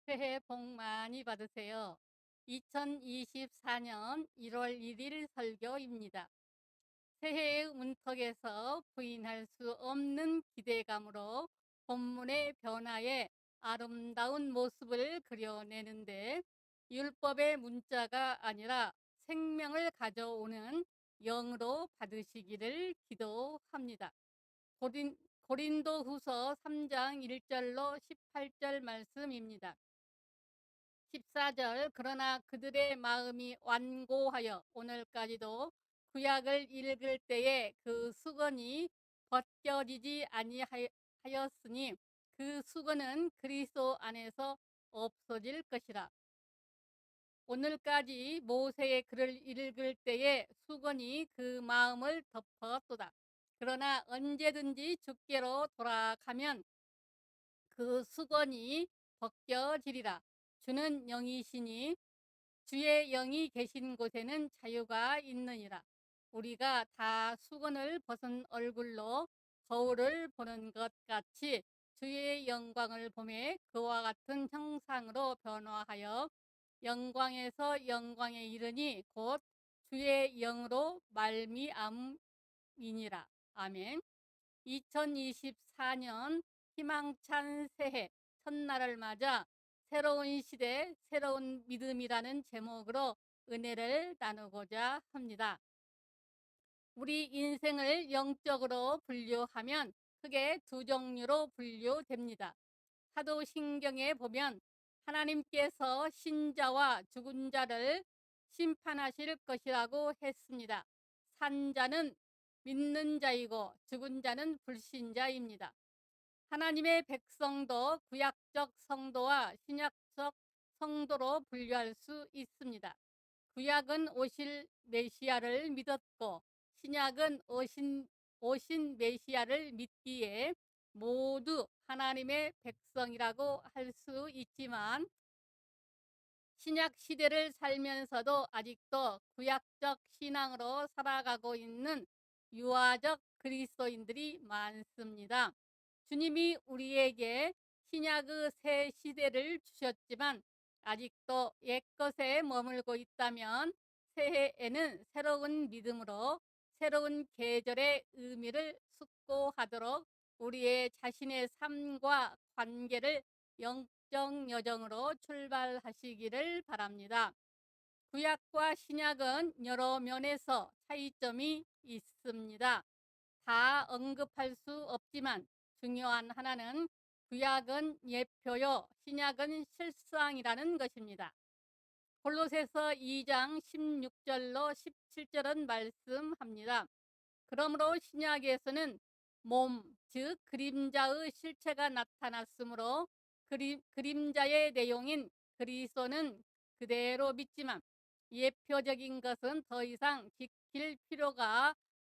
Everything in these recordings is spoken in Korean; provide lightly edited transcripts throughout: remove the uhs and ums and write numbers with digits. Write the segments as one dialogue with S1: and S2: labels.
S1: 새해 복 많이 받으세요. 2024년 1월 1일 설교입니다. 새해의 문턱에서 부인할 수 없는 기대감으로 본문의 변화에 아름다운 모습을 그려내는데, 율법의 문자가 아니라 생명을 가져오는 영으로 받으시기를 기도합니다. 고린도후서 3장 1절로 18절 말씀입니다. 14절, 그러나 그들의 마음이 완고하여 오늘까지도 구약을 읽을 때에 그 수건이 벗겨지지 아니하였으니 그 수건은 그리스도 안에서 없어질 것이라. 오늘까지 모세의 글을 읽을 때에 수건이 그 마음을 덮었도다. 그러나 언제든지 주께로 돌아가면 그 수건이 벗겨지리라. 주는 영이시니 주의 영이 계신 곳에는 자유가 있느니라. 우리가 다 수건을 벗은 얼굴로 거울을 보는 것 같이 주의 영광을 보매 그와 같은 형상으로 변화하여 영광에서 영광에 이르니 곧 주의 영으로 말미암이니라. 아멘. 2024년 희망찬 새해 첫날을 맞아 새로운 시대, 새로운 믿음이라는 제목으로 은혜를 나누고자 합니다. 우리 인생을 영적으로 분류하면 크게 두 종류로 분류됩니다. 사도신경에 보면 하나님께서 신자와 죽은 자를 심판하실 것이라고 했습니다. 산 자는 믿는 자이고 죽은 자는 불신자입니다. 하나님의 백성도 구약적 성도와 신약적 성도로 분류할 수 있습니다. 구약은 오실 메시아를 믿었고 신약은 오신 메시아를 믿기에 모두 하나님의 백성이라고 할 수 있지만, 신약 시대를 살면서도 아직도 구약적 신앙으로 살아가고 있는 유아적 그리스도인들이 많습니다. 주님이 우리에게 신약의 새 시대를 주셨지만 아직도 옛것에 머물고 있다면 새해에는 새로운 믿음으로 새로운 계절의 의미를 숙고하도록 우리의 자신의 삶과 관계를 영적 여정으로 출발하시기를 바랍니다. 구약과 신약은 여러 면에서 차이점이 있습니다. 다 언급할 수 없지만 중요한 하나는 구약은 예표요, 신약은 실상이라는 것입니다. 골로새서 2장 16절로 17절은 말씀합니다. 그러므로 신약에서는 몸, 즉 그림자의 실체가 나타났으므로 그림자의 내용인 그리스도는 그대로 믿지만 예표적인 것은 더 이상 지킬 필요가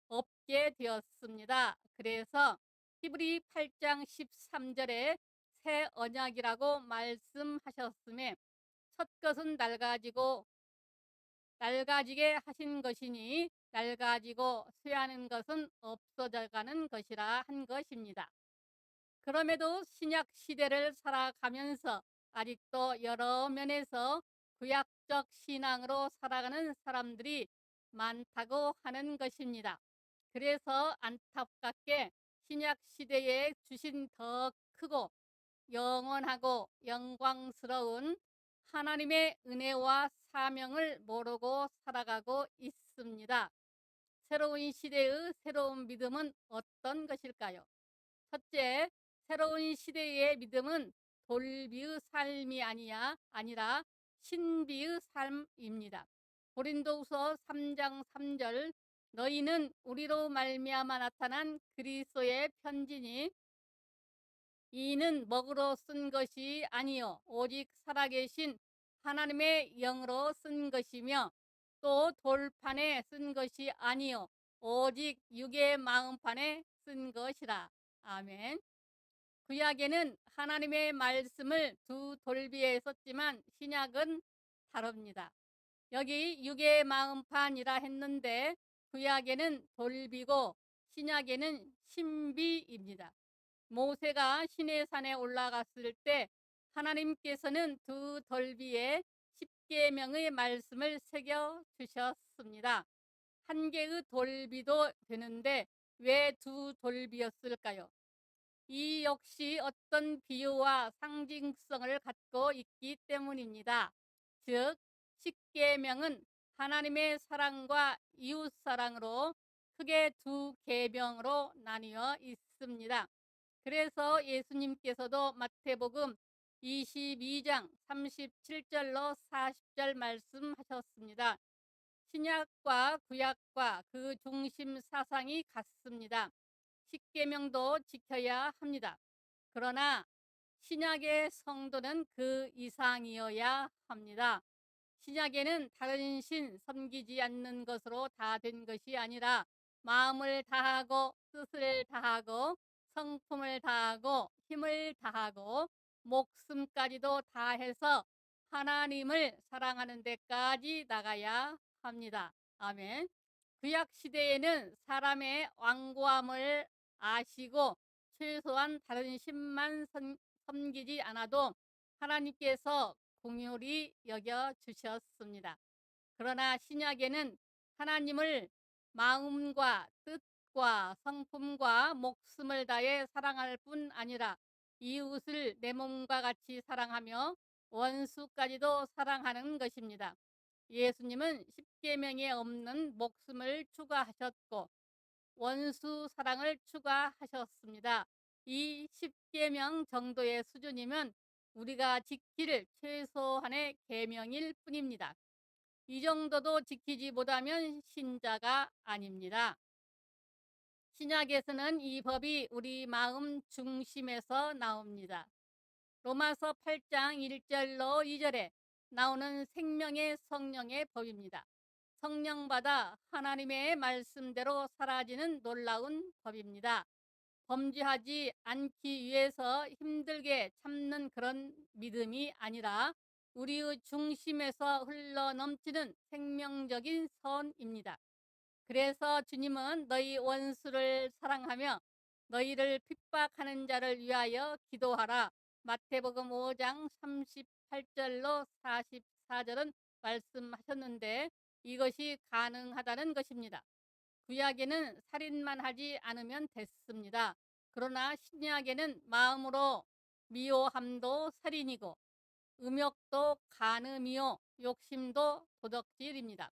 S1: 없게 되었습니다. 그래서 히브리 8장 13절에 새 언약이라고 말씀하셨음에 첫 것은 낡아지게 하신 것이니 낡아지고 쇠하는 것은 없어져가는 것이라 한 것입니다. 그럼에도 신약 시대를 살아가면서 아직도 여러 면에서 구약적 신앙으로 살아가는 사람들이 많다고 하는 것입니다. 그래서 안타깝게 신약 시대에 주신 더 크고 영원하고 영광스러운 하나님의 은혜와 사명을 모르고 살아가고 있습니다. 새로운 시대의 새로운 믿음은 어떤 것일까요? 첫째, 새로운 시대의 믿음은 돌비의 삶이 아니라 신비의 삶입니다. 고린도후서 3장 3절, 너희는 우리로 말미암아 나타난 그리스도의 편지니 이는 먹으로 쓴 것이 아니요 오직 살아계신 하나님의 영으로 쓴 것이며 또 돌판에 쓴 것이 아니요 오직 육의 마음판에 쓴 것이라. 아멘. 구약에는 하나님의 말씀을 두 돌비에 썼지만 신약은 다릅니다. 여기 육의 마음판이라 했는데 구약에는 돌비고 신약에는 신비입니다. 모세가 시내산에 올라갔을 때 하나님께서는 두 돌비에 십계명의 말씀을 새겨 주셨습니다. 한 개의 돌비도 되는데 왜 두 돌비였을까요? 이 역시 어떤 비유와 상징성을 갖고 있기 때문입니다. 즉, 십계명은 하나님의 사랑과 이웃 사랑으로 크게 두 계명으로 나뉘어 있습니다. 그래서 예수님께서도 마태복음 22장 37절로 40절 말씀하셨습니다. 신약과 구약과 그 중심 사상이 같습니다. 십계명도 지켜야 합니다. 그러나 신약의 성도는 그 이상이어야 합니다. 신약에는 다른 신 섬기지 않는 것으로 다 된 것이 아니라 마음을 다하고 뜻을 다하고 성품을 다하고 힘을 다하고 목숨까지도 다해서 하나님을 사랑하는 데까지 나가야 합니다. 아멘. 구약 시대에는 사람의 완고함을 아시고 최소한 다른 신만 섬기지 않아도 하나님께서 긍휼히 여겨 주셨습니다. 그러나 신약에는 하나님을 마음과 뜻과 성품과 목숨을 다해 사랑할 뿐 아니라 이웃을 내 몸과 같이 사랑하며 원수까지도 사랑하는 것입니다. 예수님은 십계명에 없는 목숨을 추가하셨고 원수 사랑을 추가하셨습니다. 이 십계명 정도의 수준이면 우리가 지킬 최소한의 계명일 뿐입니다. 이 정도도 지키지 못하면 신자가 아닙니다. 신약에서는 이 법이 우리 마음 중심에서 나옵니다. 로마서 8장 1절로 2절에 나오는 생명의 성령의 법입니다. 성령받아 하나님의 말씀대로 사라지는 놀라운 법입니다. 범죄하지 않기 위해서 힘들게 참는 그런 믿음이 아니라 우리의 중심에서 흘러넘치는 생명적인 선입니다. 그래서 주님은 너희 원수를 사랑하며 너희를 핍박하는 자를 위하여 기도하라. 마태복음 5장 38절로 44절은 말씀하셨는데 이것이 가능하다는 것입니다. 구약에는 살인만 하지 않으면 됐습니다. 그러나 신약에는 마음으로 미워함도 살인이고 음욕도 간음이요 욕심도 도적질입니다.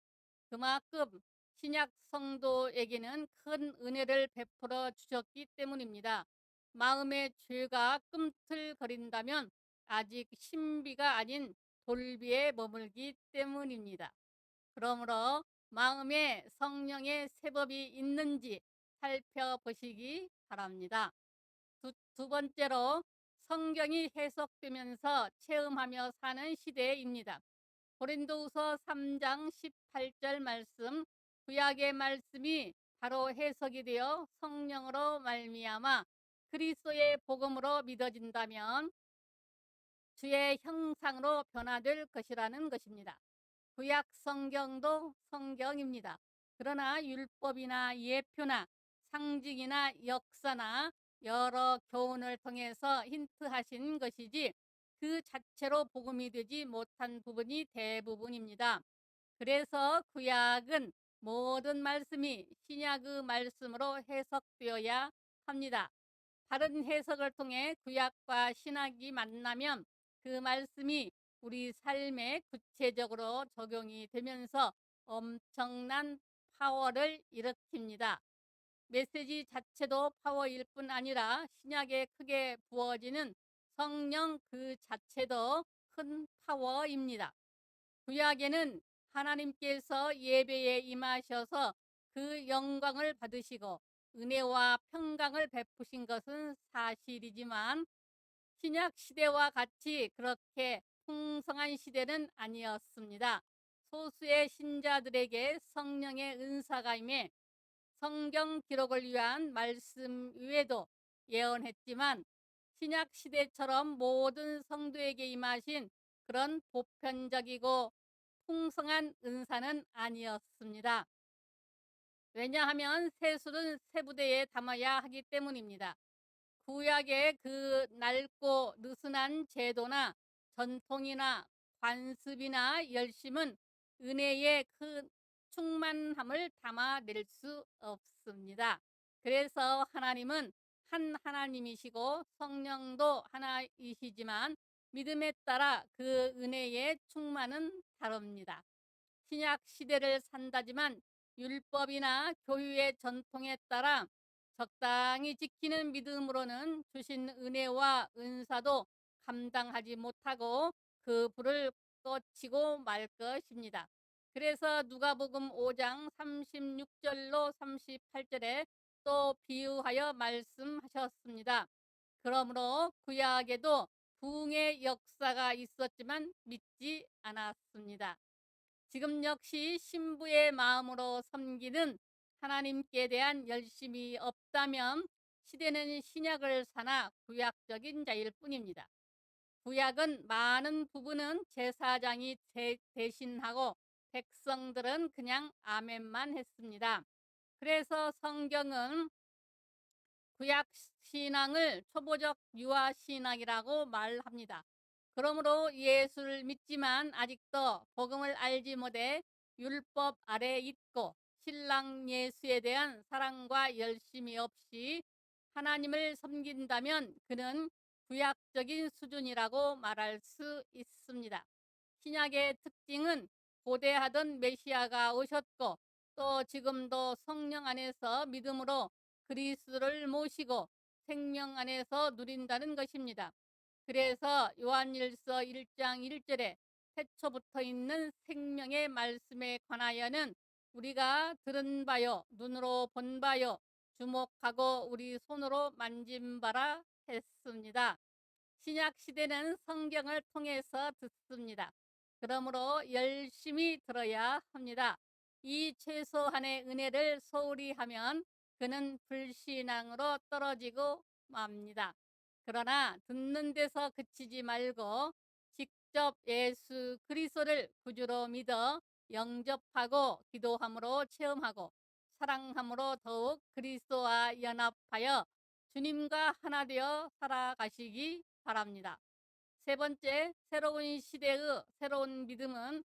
S1: 그만큼 신약 성도에게는 큰 은혜를 베풀어 주셨기 때문입니다. 마음의 죄가 꿈틀거린다면 아직 신비가 아닌 돌비에 머물기 때문입니다. 그러므로 마음에 성령의 세법이 있는지 살펴보시기 바랍니다. 두 번째로 성경이 해석되면서 체험하며 사는 시대입니다. 고린도후서 3장 18절 말씀, 구약의 말씀이 바로 해석이 되어 성령으로 말미암아 그리스도의 복음으로 믿어진다면 주의 형상으로 변화될 것이라는 것입니다. 구약 성경도 성경입니다. 그러나 율법이나 예표나 상징이나 역사나 여러 교훈을 통해서 힌트하신 것이지 그 자체로 복음이 되지 못한 부분이 대부분입니다. 그래서 구약은 모든 말씀이 신약의 말씀으로 해석되어야 합니다. 다른 해석을 통해 구약과 신약이 만나면 그 말씀이 우리 삶에 구체적으로 적용이 되면서 엄청난 파워를 일으킵니다. 메시지 자체도 파워일 뿐 아니라 신약에 크게 부어지는 성령 그 자체도 큰 파워입니다. 구약에는 하나님께서 예배에 임하셔서 그 영광을 받으시고 은혜와 평강을 베푸신 것은 사실이지만 신약 시대와 같이 그렇게 풍성한 시대는 아니었습니다. 소수의 신자들에게 성령의 은사가 임해 성경 기록을 위한 말씀 외에도 예언했지만 신약 시대처럼 모든 성도에게 임하신 그런 보편적이고 풍성한 은사는 아니었습니다. 왜냐하면 세술은 세부대에 담아야 하기 때문입니다. 구약의 그 낡고 느슨한 제도나 전통이나 관습이나 열심은 은혜의 그 충만함을 담아낼 수 없습니다. 그래서 하나님은 한 하나님이시고 성령도 하나이시지만 믿음에 따라 그 은혜의 충만은 다릅니다. 신약 시대를 산다지만 율법이나 교회의 전통에 따라 적당히 지키는 믿음으로는 주신 은혜와 은사도 감당하지 못하고 그 불을 꺼치고 말 것입니다. 그래서 누가복음 5장 36절로 38절에 또 비유하여 말씀하셨습니다. 그러므로 구약에도 부흥의 역사가 있었지만 믿지 않았습니다. 지금 역시 신부의 마음으로 섬기는 하나님께 대한 열심이 없다면 시대는 신약을 사나 구약적인 자일 뿐입니다. 구약은 많은 부분은 제사장이 대신하고 백성들은 그냥 아멘만 했습니다. 그래서 성경은 구약 신앙을 초보적 유아 신앙이라고 말합니다. 그러므로 예수를 믿지만 아직도 복음을 알지 못해 율법 아래 있고 신랑 예수에 대한 사랑과 열심이 없이 하나님을 섬긴다면 그는 구약적인 수준이라고 말할 수 있습니다. 신약의 특징은 고대하던 메시아가 오셨고 또 지금도 성령 안에서 믿음으로 그리스도를 모시고 생명 안에서 누린다는 것입니다. 그래서 요한일서 1장 1절에 태초부터 있는 생명의 말씀에 관하여는 우리가 들은 바요 눈으로 본 바요 주목하고 우리 손으로 만진 바라 했습니다. 신약 시대는 성경을 통해서 듣습니다. 그러므로 열심히 들어야 합니다. 이 최소한의 은혜를 소홀히 하면 그는 불신앙으로 떨어지고 맙니다. 그러나 듣는 데서 그치지 말고 직접 예수 그리스도를 구주로 믿어 영접하고 기도함으로 체험하고 사랑함으로 더욱 그리스도와 연합하여 주님과 하나 되어 살아가시기 바랍니다. 세 번째, 새로운 시대의 새로운 믿음은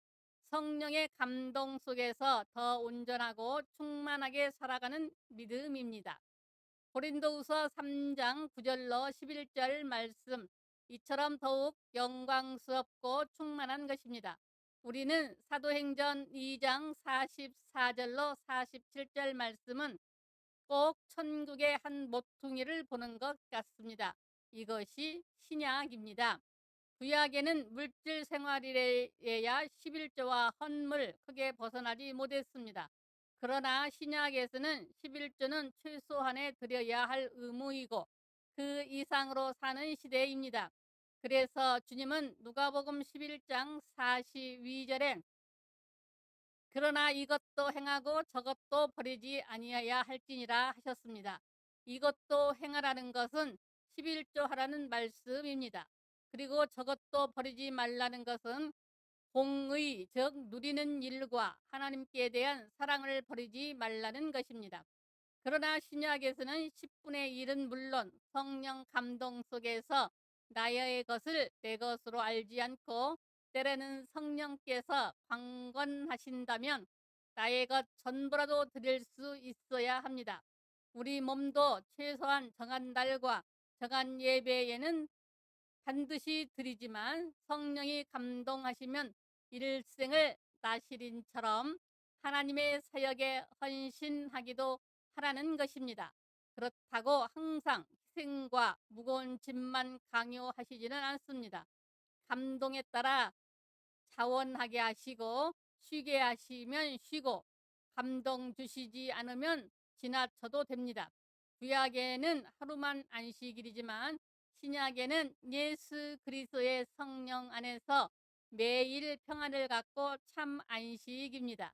S1: 성령의 감동 속에서 더 온전하고 충만하게 살아가는 믿음입니다. 고린도후서 3장 9절로 11절 말씀, 이처럼 더욱 영광스럽고 충만한 것입니다. 우리는 사도행전 2장 44절로 47절 말씀은 꼭 천국의 한 모퉁이를 보는 것 같습니다. 이것이 신약입니다. 구약에는 물질 생활이래야 11조와 헌물 크게 벗어나지 못했습니다. 그러나 신약에서는 11조는 최소한에 드려야 할 의무이고 그 이상으로 사는 시대입니다. 그래서 주님은 누가복음 11장 42절에 그러나 이것도 행하고 저것도 버리지 아니해야 할지니라 하셨습니다. 이것도 행하라는 것은 11조 하라는 말씀입니다. 그리고 저것도 버리지 말라는 것은 공의, 즉 누리는 일과 하나님께 대한 사랑을 버리지 말라는 것입니다. 그러나 신약에서는 10분의 1은 물론 성령 감동 속에서 나의 것을 내 것으로 알지 않고 때로는 성령께서 강권하신다면 나의 것 전부라도 드릴 수 있어야 합니다. 우리 몸도 최소한 정한 날과 정한 예배에는 반드시 드리지만 성령이 감동하시면 일생을 나시린처럼 하나님의 사역에 헌신하기도 하라는 것입니다. 그렇다고 항상 희생과 무거운 짐만 강요하시지는 않습니다. 감동에 따라 자원하게 하시고 쉬게 하시면 쉬고 감동 주시지 않으면 지나쳐도 됩니다. 구약에는 하루만 안식일이지만 신약에는 예수 그리스도의 성령 안에서 매일 평안을 갖고 참 안식입니다.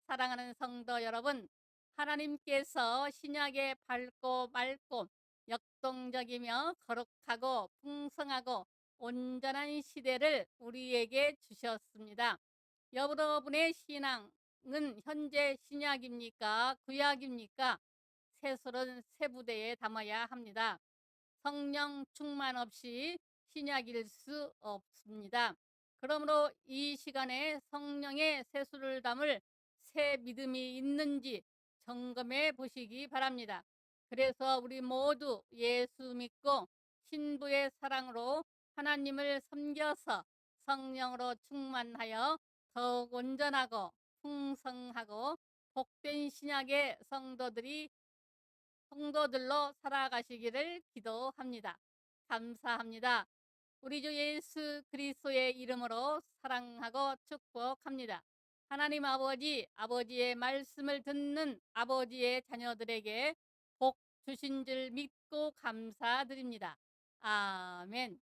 S1: 사랑하는 성도 여러분, 하나님께서 신약에 밝고 맑고 역동적이며 거룩하고 풍성하고 온전한 시대를 우리에게 주셨습니다. 여러분의 신앙은 현재 신약입니까? 구약입니까? 세술은 세 부대에 담아야 합니다. 성령 충만 없이 신약일 수 없습니다. 그러므로 이 시간에 성령의 세수를 담을 새 믿음이 있는지 점검해 보시기 바랍니다. 그래서 우리 모두 예수 믿고 신부의 사랑으로 하나님을 섬겨서 성령으로 충만하여 더욱 온전하고 풍성하고 복된 신약의 성도들로 살아가시기를 기도합니다. 감사합니다. 우리 주 예수 그리스도의 이름으로 사랑하고 축복합니다. 하나님 아버지, 아버지의 말씀을 듣는 아버지의 자녀들에게 복 주신 줄 믿고 감사드립니다. 아멘.